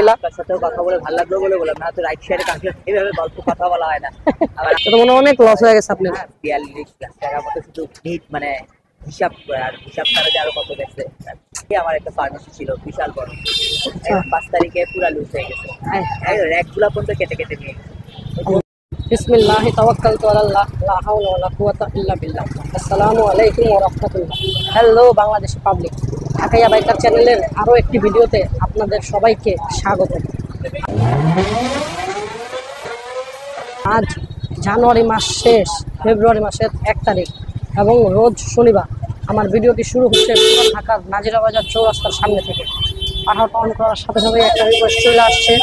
আলহামদুলিল্লাহ। আপনার সাথেও কথা বলে ভালো লাগলো বলে বললাম, না তো রাইট শেয়ারে কাউকে এইভাবে গল্প কথা বলা হয় না। আবার তো মনে অনেক লস হয়ে গেছে আপনার। 42 লাখ টাকার মতো শুধু নিট মানে হিসাব করে, আর হিসাব ছাড়া যে আরো কত গেছে। আমার একটা ফার্মেসি ছিল বিশাল বড়, 5 তারিখে পুরা লুজ হয়ে গেছে, র্যাকগুলা পর্যন্ত কেটে কেটে নিয়ে গেছে। বিসমিল্লাহি তাওয়াক্কালতু আলাল্লাহ, লা হাওলা ওয়ালা কুওয়াতা ইল্লা বিল্লাহ। আসসালামু আলাইকুম ওয়া রাহমাতুল্লাহ। হ্যালো বাংলাদেশি পাবলিক, ঢাকাইয়া বাইকার চ্যানেলের আরো একটি ভিডিওতে আপনাদের সবাইকে স্বাগত। আজ জানুয়ারি মাস শেষ, ফেব্রুয়ারি মাসের 1 তারিখ এবং রোজ শনিবার। আমার ভিডিওটি শুরু হচ্ছে ঢাকার নাজিরা বাজার চৌরাস্তার সামনে থেকে। পাহাড় অন করার সাথে সাথে একটা রিকোয়েস্ট চলে আসছে,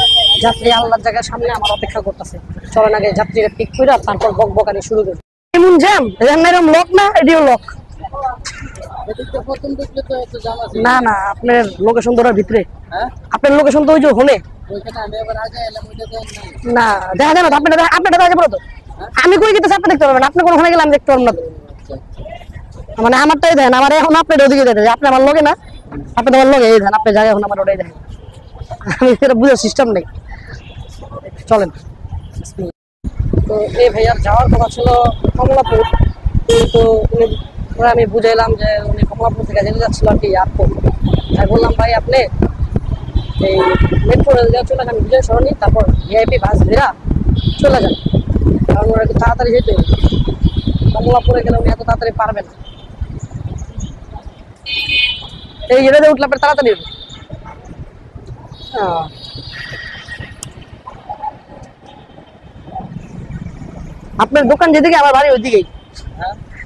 যাত্রী আল্লাহর জায়গার সামনে আমার অপেক্ষা করতেছে। চলেন আগে যাত্রীরা পিক করে তারপর বকবকানি শুরু করি। এমন জ্যাম, এরকম লক না, এটিও লক। না না, আপনার লোকেশন ধরার ভিতরে, আপনার লোকেশন তো ওই যে হলে না দেখা যায় না। আপনার আগে বলো তো, আমি কই গেতেছি আপনি দেখতে পারবেন, আপনি কোনখানে গেলে আমি দেখতে পারবো না তো। মানে আমারটাই দেন, আমার এখন আপনার ওদিকে দেন, আপনি আমার লগে না, আপনি আমার লগে এই দেন, আপনার জায়গায় এখন আমার ওটাই দেন। আমি সেটা বুঝার সিস্টেম নেই। চলেন। তো এই ভাইয়ার যাওয়ার কথা ছিল কমলাপুর, কিন্তু আমি বুঝাইলাম যে উনি কমলাপুর থেকে জেনে যাচ্ছিল আর কি এয়ারপোর্ট। তাই বললাম ভাই আপনি এই মেট্রো রেল দেওয়া চলে যান বিজয় সরণি, তারপর ভিআইপি বাস ধরা চলে যান, কারণ ওরা একটু তাড়াতাড়ি যেতে। কমলাপুরে গেলে উনি এত তাড়াতাড়ি পারবেন না। এই রেলে উঠলে আপনার তাড়াতাড়ি হবে। আপনার দোকান যেদিকে আমার বাড়ি ওইদিকেই,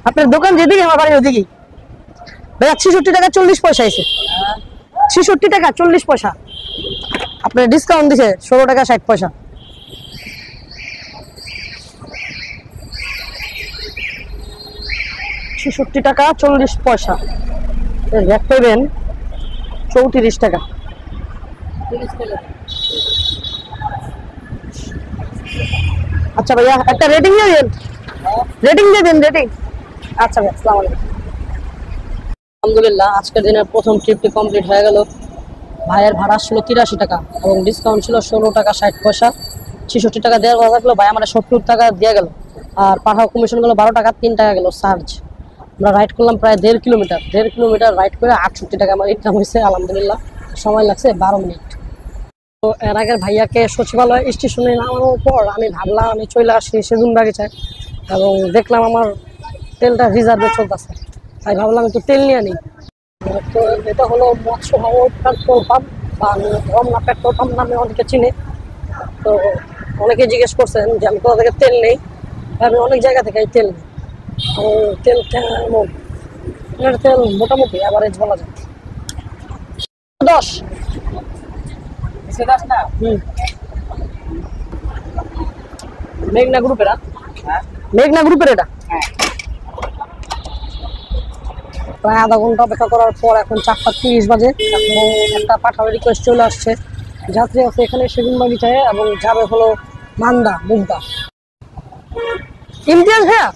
আপনার দোকান যেদিকে আমার বাড়ি ওইদিকেই। ভাইয়া 66 টাকা 40 পয়সা এসে, 66 টাকা 40 পয়সা। আপনার ডিসকাউন্ট দিছে 16 টাকা 60 পয়সা। টাকা 40 পয়সা ব্যাক পাবেন 34 টাকা। আচ্ছা ভাইয়া একটা রেটিং দিয়ে দেন, রেটিং দিয়ে দেন, রেটিং। আচ্ছা ভাই, আসসালামু আলাইকুম। আলহামদুলিল্লাহ, আজকের দিনের প্রথম ট্রিপটি কমপ্লিট হয়ে গেল। ভাইয়ের ভাড়া ছিল 83 টাকা এবং ডিসকাউন্ট ছিল 16 টাকা 60 পয়সা। 66 টাকা দেওয়ার কথা থাকলো, ভাই আমার 70 টাকা দিয়ে গেল। আর পাঠাও কমিশন গেল 12 টাকা, 3 টাকা গেল চার্জ। আমরা রাইড করলাম প্রায় 1.5 কিলোমিটার, 1.5 কিলোমিটার রাইড করে 68 টাকা আমার ইনকাম হয়েছে। আলহামদুলিল্লাহ, সময় লাগছে 12 মিনিট। তো এর আগের ভাইয়াকে সচিবালয় স্টেশনে নামানোর পর আমি ভাবলাম আমি চলে আসি সেগুন বাগিচায়, এবং দেখলাম আমার তেলটা রিজার্ভে চলতেছে, তাই ভাবলাম একটু তেল নিয়ে নিই। তো এটা হলো মৎস্য ভবন পেট্রোল পাম্প বা রমনা পেট্রোল পাম্প নামে অনেকে চিনে। তো অনেকে জিজ্ঞেস করছেন যে আমি কোথা থেকে তেল নেই। আমি অনেক জায়গা থেকে তেল নিই। তেল কেমন, তেল মোটামুটি অ্যাভারেজ বলা যায়। 10 মেঘনা গ্রুপের, মেঘনা গ্রুপের এটা। প্রায় আধা ঘন্টা অপেক্ষা করার পর এখন 4:30 বাজে এবং একটা পাঠানোর রিকোয়েস্ট চলে আসছে। যাত্রী আছে এখানে সেগুন বাগিচায় এবং যাবে হলো মান্দা মুগদা। ইমতিয়াজ ভাইয়া,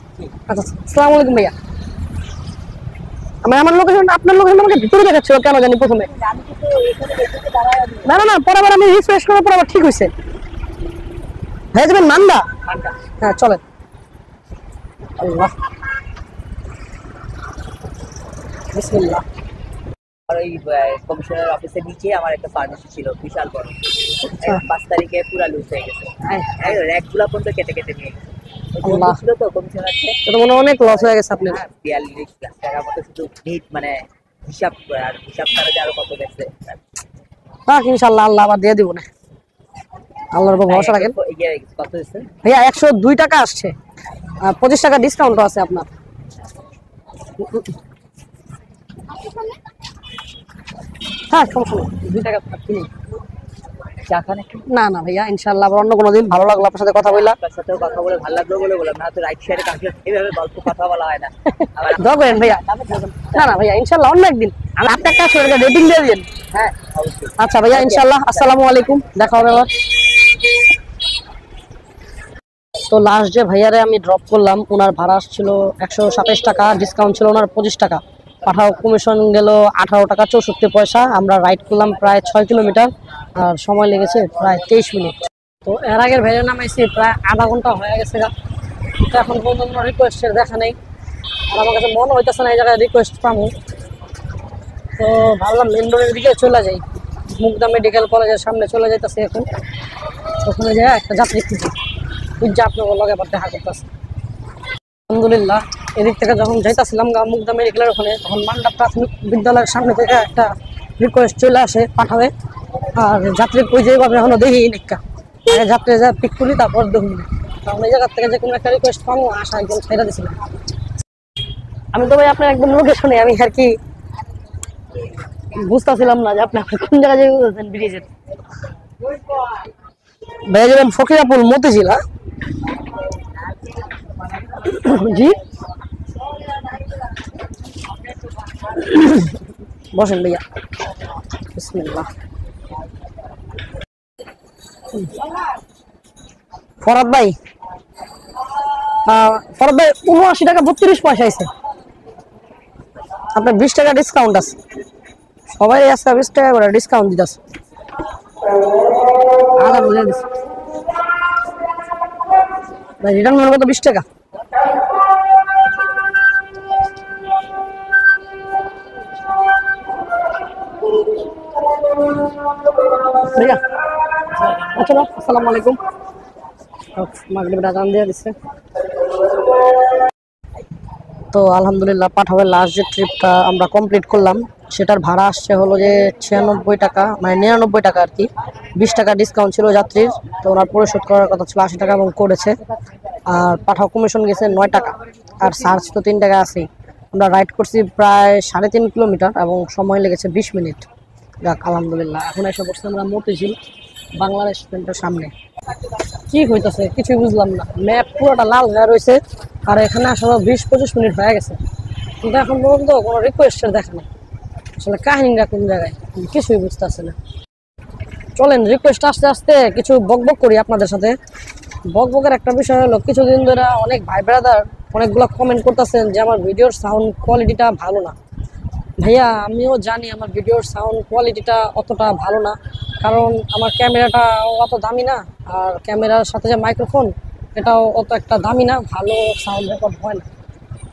আচ্ছা আসসালামু আলাইকুম ভাইয়া। আমার লোকেশন, আপনার লোকেশন আমাকে ভিতরে দেখাচ্ছিল কেন জানি প্রথমে। না না না, পরে আবার আমি রিফ্রেশ করার পর আবার ঠিক হয়েছে। ভাইয়া যাবেন মান্দা? হ্যাঁ চলেন। আল্লাহ বিসমিল্লাহ। আর ওই কমিশনার অফিসের নিচে আমার একটা ফার্মেসি ছিল বিশাল বড়, 5 তারিখে পুরা লুজ হয়ে গেছে, র্যাকগুলা পর্যন্ত কেটে কেটে নিয়ে গেছে। ছিল তো কমিশনার, তো মনে অনেক লস হয়ে গেছে আপনার। 42 লাখ টাকার মতো শুধু নিট মানে হিসাব করে, আর হিসাব ছাড়া যে আরো কত গেছে। ইনশাআল্লাহ আল্লাহ আবার দিয়ে দিব না, আল্লাহর উপর ভরসা রাখেন। কত হয়েছে ভাইয়া? 102 টাকা আসছে, 25 টাকা ডিসকাউন্ট আছে আপনার। হ্যাঁ সমস্যা নেই, 2 টাকা কিনি। না না ভাইয়া, ইনশাআল্লাহ আবার অন্য কোনো দিন। ভালো লাগলো আপনার সাথে কথা বললাম, আপনার সাথেও কথা বলে ভালো লাগলো বলে বললাম, না তো রাইট শেয়ারে কাউকে এইভাবে গল্প কথা বলা হয় না। দোয়া করেন ভাইয়া। না না ভাইয়া, ইনশাআল্লাহ অন্য একদিন। আমি আপনার কাছে রেটিং দিয়ে দিন। হ্যাঁ অবশ্যই। আচ্ছা ভাইয়া, ইনশাআল্লাহ। আসসালামু আলাইকুম, দেখা হবে আবার। তো লাস্ট যে ভাইয়ারে আমি ড্রপ করলাম, ওনার ভাড়া ছিল 127 টাকা, ডিসকাউন্ট ছিল ওনার 25 টাকা। পাঠাও কমিশন গেল 18 টাকা 64 পয়সা। আমরা রাইড করলাম প্রায় 6 কিলোমিটার, আর সময় লেগেছে প্রায় 23 মিনিট। তো এর আগের ভেড়ে নামাইছি প্রায় আধা ঘন্টা হয়ে গেছে গা। তো এখন পর্যন্ত রিকোয়েস্টের দেখা নেই, আর আমার কাছে মনে হইতেছে না এই জায়গায় রিকোয়েস্ট পাবো। তো ভাবলাম মেন রোডের দিকে চলে যাই, মুগদা মেডিকেল কলেজের সামনে চলে যাইতেছে এখন। ওখানে যাই একটা যাত্রী খুঁজি, খুঁজছে আপনার লগে আবার দেখা করতেছে। আলহামদুলিল্লাহ এদিক থেকে যখন যাইতেছিলাম মুগদা মেডিকেলের ওখানে, তখন মান্ডা প্রাথমিক বিদ্যালয়ের সামনে থেকে একটা রিকোয়েস্ট চলে আসে পাঠাবে। আর যাত্রী কই যেভাবে এখনো দেখি নিকা, আগে যাত্রী যা পিক করি তারপর দেখুন। কারণ এই জায়গার থেকে যে কোনো একটা রিকোয়েস্ট পাবো আশা একদম ছেড়ে দিয়েছিলাম। আমি তো ভাই আপনার একদম লোকেশনে, আমি আর কি বুঝতেছিলাম না যে আপনি কোন জায়গায় যাবেন ব্রিজের। ভাইয়া যাবেন ফকিরাপুর মতিঝিল? জি বসেন ভাইয়া, বিসমিল্লাহ। ফরাদ ভাই, ফরাদ ভাই 79 টাকা 32 পয়সা আছে, আপনার 20 টাকা ডিসকাউন্ট আছে, সবাই আজকে 20 টাকা করে ডিসকাউন্ট দিতেছে। আধা বুঝে দিচ্ছে ভাই, রিটার্ন মনে কত 20 টাকা। ভাইয়া আচ্ছা ভাই, আসসালামু আলাইকুম। মাগরিবের আজান দিয়ে দিচ্ছে। তো আলহামদুলিল্লাহ পাঠাওয়ের লাস্ট যে ট্রিপটা আমরা কমপ্লিট করলাম, সেটার ভাড়া আসছে হলো যে 96 টাকা, মানে 99 টাকা আর কি। 20 টাকা ডিসকাউন্ট ছিল যাত্রীর, তো ওনার পরিশোধ করার কথা ছিল 80 টাকা এবং করেছে। আর পাঠাও কমিশন গেছে 9 টাকা, আর চার্জ তো 3 টাকা আছেই। আমরা রাইড করছি প্রায় 3.5 কিলোমিটার এবং সময় লেগেছে 20 মিনিট। যাক আলহামদুলিল্লাহ। এখন এসে বসছি আমরা মতিঝিল বাংলা রেস্টুরেন্টের সামনে। কি হইতেছে কিছুই বুঝলাম না, ম্যাপ পুরোটা লাল হয়ে রয়েছে, আর এখানে আসলে 20-25 মিনিট হয়ে গেছে, কিন্তু এখন পর্যন্ত কোনো রিকোয়েস্টের দেখা নেই। আসলে কাহিনীটা কোন জায়গায় কিছুই বুঝতেছে না। চলেন রিকোয়েস্ট আস্তে আস্তে কিছু বকবক করি আপনাদের সাথে। বকবকের একটা বিষয় হলো, কিছুদিন ধরে অনেক ভাই ব্রাদার অনেকগুলো কমেন্ট করতেছেন যে আমার ভিডিওর সাউন্ড কোয়ালিটিটা ভালো না। ভাইয়া আমিও জানি আমার ভিডিওর সাউন্ড কোয়ালিটিটা অতটা ভালো না, কারণ আমার ক্যামেরাটা অত দামি না, আর ক্যামেরার সাথে যে মাইক্রোফোন এটাও অত একটা দামি না, ভালো সাউন্ড রেকর্ড হয় না।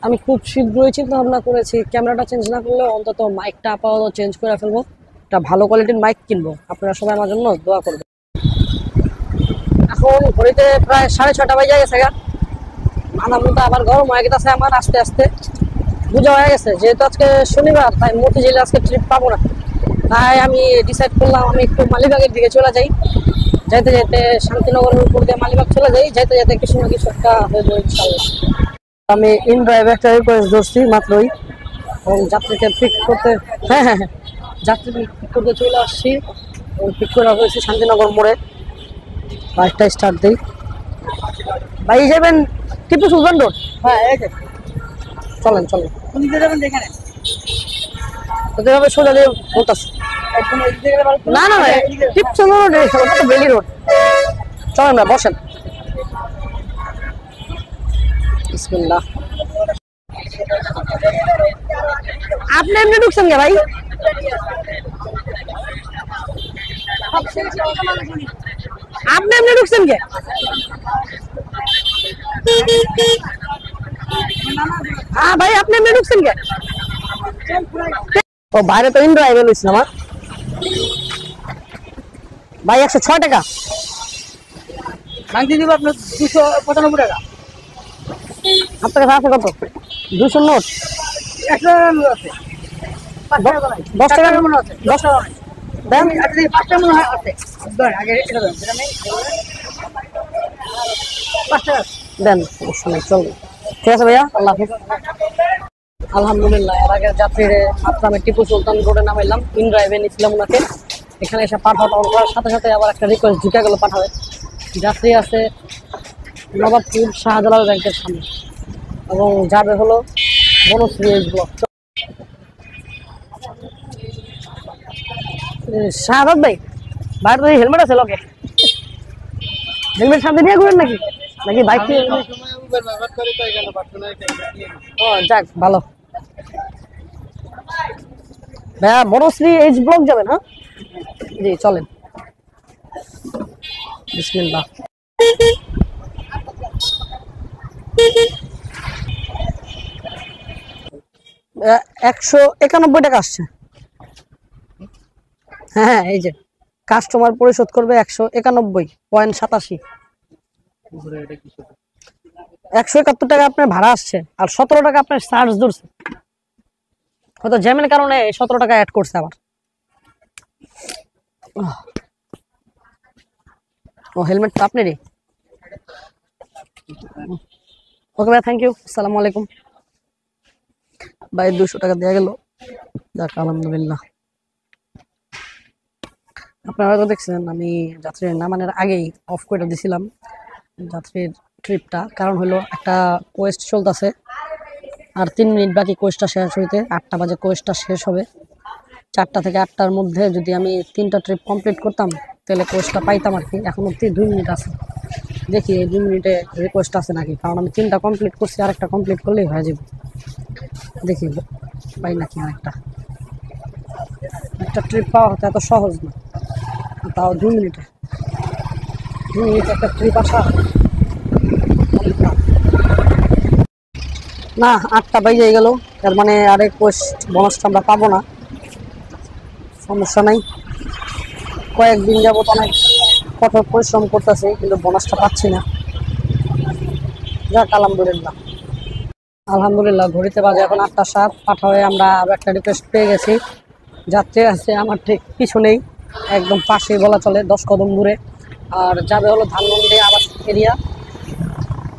আমি খুব শীঘ্রই চিন্তা ভাবনা করেছি ক্যামেরাটা চেঞ্জ না করলেও অন্তত মাইকটা আপাতত চেঞ্জ করে ফেলবো, একটা ভালো কোয়ালিটির মাইক কিনবো। আপনারা সবাই আমার জন্য দোয়া করবেন। এখন ঘড়িতে প্রায় 6:30 বাজে গেছে গা, মাথা মুথা আবার গরম হয়ে গেছে আমার আস্তে আস্তে। বোঝা হয়ে গেছে যেহেতু আজকে শনিবার, তাই মতিঝিলে আজকে ট্রিপ পাবো না। তাই আমি ডিসাইড করলাম আমি একটু মালিবাগের দিকে চলে যাই। যাইতে যাইতে শান্তিনগরের উপর দিয়ে মালিবাগ চলে যাই, যাইতে যাইতে কিছু না কিছু একটা হয়ে যাবে ইনশাল্লাহ। আমি ইন ড্রাইভ একটা রিকোয়েস্ট ধরছি মাত্রই, এবং যাত্রীকে পিক করতে হ্যাঁ যাত্রীকে পিক করতে চলে আসছি। পিক করা হয়েছে শান্তিনগর মোড়ে। বাইকটা স্টার্ট দিই। ভাই যাবেন টিপু সুলতান রোড? হ্যাঁ চলেন চলেন। যাবেন যেখানে সোজা দিয়ে বলতেছি। না না টিপু সুলতান রোড, বেলি রোড। চলেন না, বসেন। বিসমিল্লাহ। আপনি এমনি ঢুকছেন কে ভাই? আপনি এমনি ঢুকছেন কে? হ্যাঁ ভাই আপনি এমনি ঢুকছেন কে? ও বাইরে তো ইন ড্রাইভে লইছেন আমার ভাই। 106 টাকা ভাঙতে দিব আপনার। 295 টাকা আপনার কাছে আছে কত? 200 নোট? 100 টাকার নোট আছে। 10 টাকার নোট আছে? 10 টাকা দেন। 5 টাকা মনে হয় আছে। আগে এটা দেন, এটা নেই। 5 টাকা দেন। চল ঠিক আছে ভাইয়া, আল্লাহ হাফেজ। আলহামদুলিল্লাহ এর আগে যাত্রীরে মাত্র আমি টিপু সুলতান রোডে নামাইলাম, ইন ড্রাইভে নিয়েছিলাম ওনাকে। এখানে এসে পাঠাওয়া অন করার সাথে সাথে আবার একটা রিকোয়েস্ট ঢুকে গেল পাঠাবে। যাত্রী আছে নবাবপুর শাহজালাল ব্যাংকের সামনে, এবং যাবে হলো বনশ্রী ব্লক। শাহাদ ভাই বাইরে হেলমেট আছে লোকে? হেলমেট সামনে নিয়ে ঘুরেন নাকি নাকি বাইক? ও যাক ভালো। ভাইয়া বনশ্রী এইচ ব্লক যাবেন? হ্যাঁ জি চলেন। বিসমিল্লাহ। 191 টাকা আসছে। হ্যাঁ এই যে কাস্টমার পরিশোধ করবে 191.87। 171 টাকা আপনার ভাড়া আসছে, আর 17 টাকা আপনার চার্জ ধরছে। হয়তো জ্যামের কারণে 17 টাকা অ্যাড করছে আবার। ও হেলমেট তো আপনারই। ওকে ভাই, থ্যাংক ইউ, আসসালামু আলাইকুম। ভাই 200 টাকা দেওয়া গেল, যাক আলহামদুলিল্লাহ। আপনারা হয়তো দেখছেন আমি যাত্রীর নামানোর আগেই অফ করে দিছিলাম যাত্রীর ট্রিপটা, কারণ হলো একটা কোয়েস্ট চলতেছে, আর 3 মিনিট বাকি কোয়েস্টটা শেষ হইতে। 8টা বাজে কোয়েস্টটা শেষ হবে। 4টা থেকে 8টার মধ্যে যদি আমি 3টা ট্রিপ কমপ্লিট করতাম তাহলে কোয়েস্টটা পাইতাম আর কি। এখন অব্দি 2 মিনিট আছে, দেখি এই 2 মিনিটে রিকোয়েস্ট আছে নাকি, কারণ আমি 3টা কমপ্লিট করছি, আরেকটা কমপ্লিট করলেই হয়ে যাবে। দেখি পাই নাকি আরেকটা। একটা ট্রিপ পাওয়া হতো এত সহজ না, তাও 2 মিনিটে। 2 মিনিট একটা ট্রিপ আসা না। 8টা বাইজে গেল, তার মানে আরেক কোয়েস্ট বোনাসটা আমরা পাবো না। সমস্যা নাই, কয়েকদিন যাবত অনেক কঠোর পরিশ্রম করতেছি, কিন্তু বোনাসটা পাচ্ছি না। যাক আলহামদুলিল্লাহ। আলহামদুলিল্লাহ ঘড়িতে বাজে এখন 8টা 7। পাঠা হয়ে আমরা আরও একটা রিকোয়েস্ট পেয়ে গেছি। যাত্রী আছে আমার ঠিক পিছনেই, একদম পাশেই বলা চলে, 10 কদম দূরে। আর যাবে হলো ধানমন্ডি আবাস এরিয়া,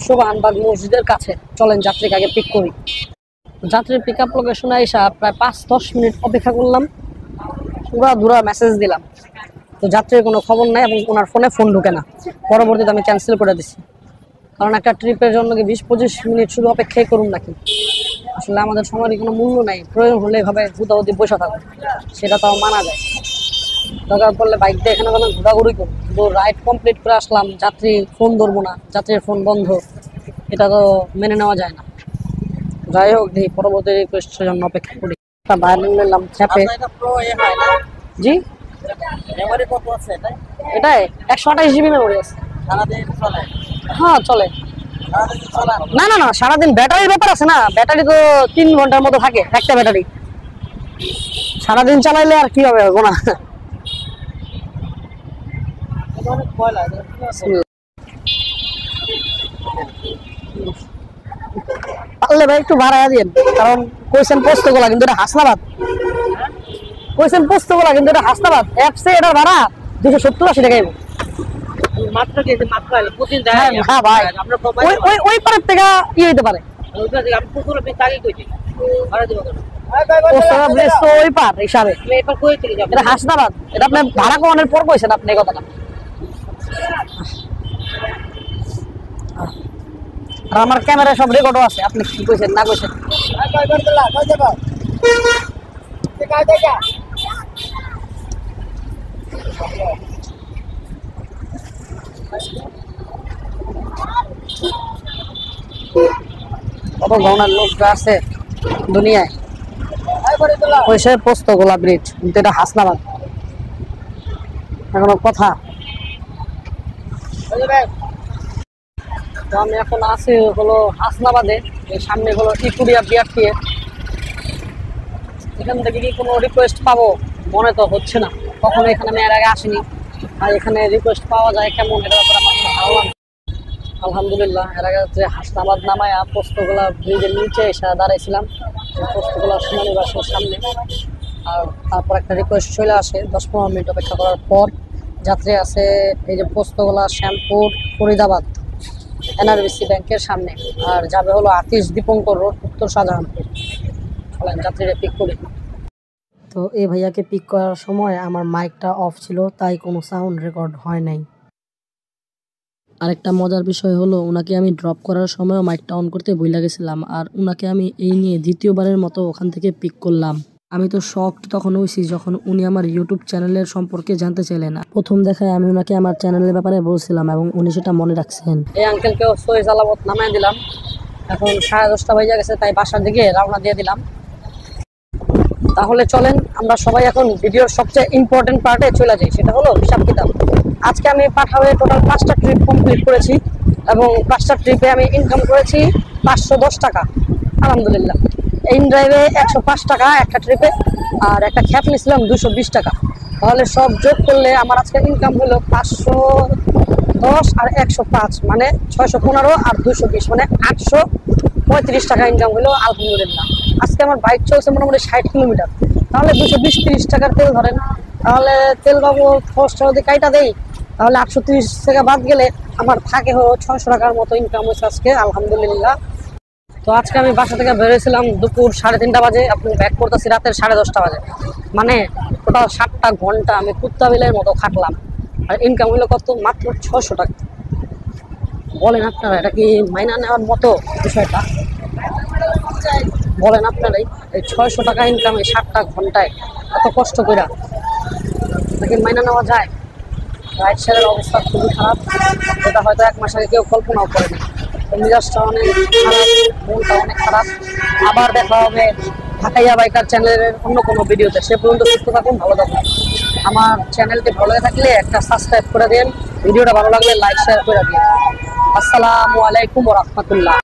সুবহানবাগ মসজিদের কাছে। চলেন যাত্রীকে আগে পিক করি। যাত্রীর পিক আপ লোকেশনে এসে প্রায় 5-10 মিনিট অপেক্ষা করলাম, পুরা মেসেজ দিলাম, তো যাত্রীর কোনো খবর নাই এবং ওনার ফোনে ফোন ঢুকে না। পরবর্তীতে আমি ক্যান্সেল করে দিছি, কারণ একটা ট্রিপের জন্য কি 20-25 মিনিট শুধু অপেক্ষাই করুন নাকি? আসলে আমাদের সময়ের কোনো মূল্য নাই, প্রয়োজন হলে এভাবে হুদাহুদি বসে থাকো, সেটা তাও মানা যায়। দরকার পড়লে বাইক দিয়ে এখানে কোনো ঘোরাঘুরি করুন, কিন্তু রাইড কমপ্লিট করে আসলাম, যাত্রী ফোন ধরবো না, যাত্রীর ফোন বন্ধ, এটা তো মেনে নেওয়া যায় না। যাই হোক, দেখি পরবর্তী রিকোয়েস্টের জন্য অপেক্ষা করি। একটা বাইরে নিলাম চ্যাপে। জি এটাই 128 জিবি মেমোরি আছে। হ্যাঁ চলে। না না না, সারাদিন ব্যাটারির ব্যাপার আছে না, ব্যাটারি তো 3 ঘন্টার মতো থাকে একটা ব্যাটারি, সারাদিন চালাইলে আর কি হবে না। পারলে ভাই একটু ভাড়া দিন, কারণ কইছেন পোস্তগোলা, কিন্তু এটা হাসনাবাদ। কইছেন পোস্তগোলা, কিন্তু এটা হাসনাবাদ। অ্যাপসে এটার ভাড়া 270-80 টাকা। মাত্র গেছে, মাত্র আইলো প্রতিদিন যায়। হ্যাঁ ভাই, আমরা ওই পারের থেকে ই হইতে পারে। আমি পুকুর বেশ আগে কইছি ভাড়া দিব কেন? পোস্তগোলা ব্রিজ তো ওই পার হিসাবে, এরপর কই থেকে যাব? এটা হাসনাবাদ। এটা আপনি ভাড়া কমানোর পর কইছেন আপনি এই কথাটা। আর আমার ক্যামেরায় সব রেকর্ডও আছে, আপনি কি কইছেন না কইছেন। কত ধরনের লোক আছে দুনিয়ায়। কইছে পোস্তগোলা ব্রিজ, কিন্তু এটা হাসনাবাদ। এখনো কথা। তো আমি এখন আছি হলো হাসনাবাদে, সামনে হলো ইকুরিয়া বিআরটি। এখান থেকে কি কোনো রিকোয়েস্ট পাবো মনে তো হচ্ছে না, কখনো এখানে আমি এর আগে আসিনি, আর এখানে রিকোয়েস্ট পাওয়া যায় কেমন এটা ব্যাপারে আমার ভালো লাগে। আলহামদুলিল্লাহ এর আগে যে হাসনাবাদ নামায় পোস্তগোলা ব্রিজের নিচে এসে দাঁড়াইছিলাম, পোস্তগোলা সেনানিবাসের সামনে। আর তারপর একটা রিকোয়েস্ট চলে আসে 10-15 মিনিট অপেক্ষা করার পর। যাত্রী আছে এই যে পোস্তগোলা, শ্যামপুর, ফরিদাবাদ, এনআরবিসি ব্যাংকের সামনে। আর যাবে হলো আতিশ দীপঙ্কর রোড, উত্তর শাহজাহানপুর। চলেন যাত্রীরা পিক করি। তো এই ভাইয়াকে পিক করার সময় আমার মাইকটা অফ ছিল, তাই কোনো সাউন্ড রেকর্ড হয় নাই। আরেকটা মজার বিষয় হলো, ওনাকে আমি ড্রপ করার সময়ও মাইকটা অন করতে ভুলে গেছিলাম, আর ওনাকে আমি এই নিয়ে দ্বিতীয়বারের মতো ওখান থেকে পিক করলাম। আমি তো শকড তখন হয়েছি যখন উনি আমার ইউটিউব চ্যানেলের সম্পর্কে জানতে চাইলেন। প্রথম দেখায় আমি ওনাকে আমার চ্যানেলের ব্যাপারে বলছিলাম এবং উনি সেটা মনে রাখছেন। এই আঙ্কেলকেও সহি সালামত নামায় দিলাম। এখন 10:30 বাজে গেছে, তাই বাসার দিকে রওনা দিয়ে দিলাম। তাহলে চলেন আমরা সবাই এখন ভিডিওর সবচেয়ে ইম্পর্টেন্ট পার্টে চলে যাই, সেটা হলো হিসাব কিতাব। আজকে আমি পাঠাওয়ে টোটাল 5টা ট্রিপ কমপ্লিট করেছি এবং 5টা ট্রিপে আমি ইনকাম করেছি 510 টাকা আলহামদুলিল্লাহ। ইন ড্রাইভে 105 টাকা একটা ট্রিপে, আর একটা খ্যাপ নিয়েছিলাম 220 টাকা। তাহলে সব যোগ করলে আমার আজকে ইনকাম হলো 510 আর 105 মানে 615 আর 220 মানে 835 টাকা ইনকাম হলো আলহামদুলিল্লাহ। আজকে আমার বাইক চলছে মোটামুটি 60 কিলোমিটার, তাহলে 220-30 টাকার তেল ধরেন, তাহলে তেল বাবু খরচটা যদি কাইটা দেই তাহলে 830 টাকা বাদ গেলে আমার থাকে হলো 600 টাকার মতো ইনকাম হয়েছে আজকে আলহামদুলিল্লাহ। তো আজকে আমি বাসা থেকে বেরিয়েছিলাম দুপুর 3:30 বাজে, আপনি ব্যাক করতেছি রাতের 10:30 বাজে, মানে টোটাল 7টা ঘন্টা আমি কুত্তা বিলের মতো খাটলাম, আর ইনকাম হলো কত? মাত্র 600 টাকা। বলেন আপনারা এটা কি মাইনা নেওয়ার মতো বিষয়টা? বলেন আপনারাই, এই 600 টাকা ইনকাম এই 7টা ঘন্টায় এত কষ্ট করে নাকি মাইনা নেওয়া যায়? রাইড শেয়ারের অবস্থা খুবই খারাপ, যেটা হয়তো 1 মাস আগে কেউ কল্পনাও করেনি। মেজাজটা অনেক খারাপ, মনটা অনেক খারাপ। আবার দেখা হবে ঢাকাইয়া বাইকার চ্যানেলের অন্য কোনো ভিডিওতে। সে পর্যন্ত সুস্থ থাকুন, ভালো থাকুন। আমার চ্যানেলটি ভালো লাগে থাকলে একটা সাবস্ক্রাইব করে দিন, ভিডিওটা ভালো লাগলে লাইক শেয়ার করে দিন। আসসালামু আলাইকুম ওয়া রাহমাতুল্লাহ।